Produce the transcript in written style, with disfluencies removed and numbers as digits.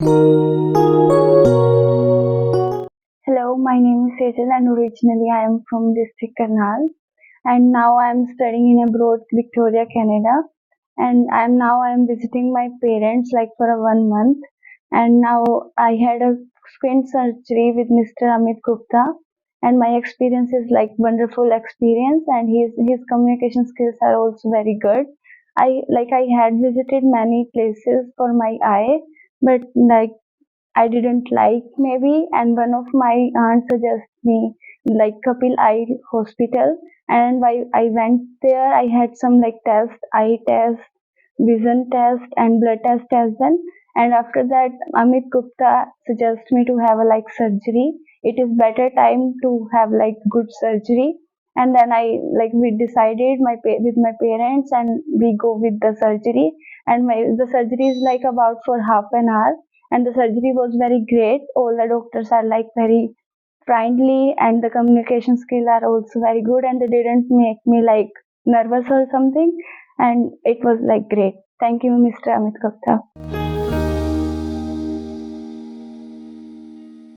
Hello, my name is Sejal and originally I am from district Karnal and now I am studying in abroad Victoria, Canada, and I am visiting my parents like for a 1 month, and now I had a squint surgery with Mr. Amit Gupta, and my experience is like wonderful experience, and his communication skills are also very good. I had visited many places for my eye, but like I didn't like maybe, and one of my aunt suggested me like Kapil Eye Hospital, and while I went there, I had some like test, eye test, vision test, and blood test as well. And after that, Amit Gupta suggested me to have a like surgery. It is better time to have like good surgery. And then we decided with my parents, and we go with the surgery. And the surgery is like about for half an hour, and the surgery was very great. All the doctors are like very friendly, and the communication skill are also very good, and they didn't make me like nervous or something, and it was like great. Thank you, Mr. Amit Gupta.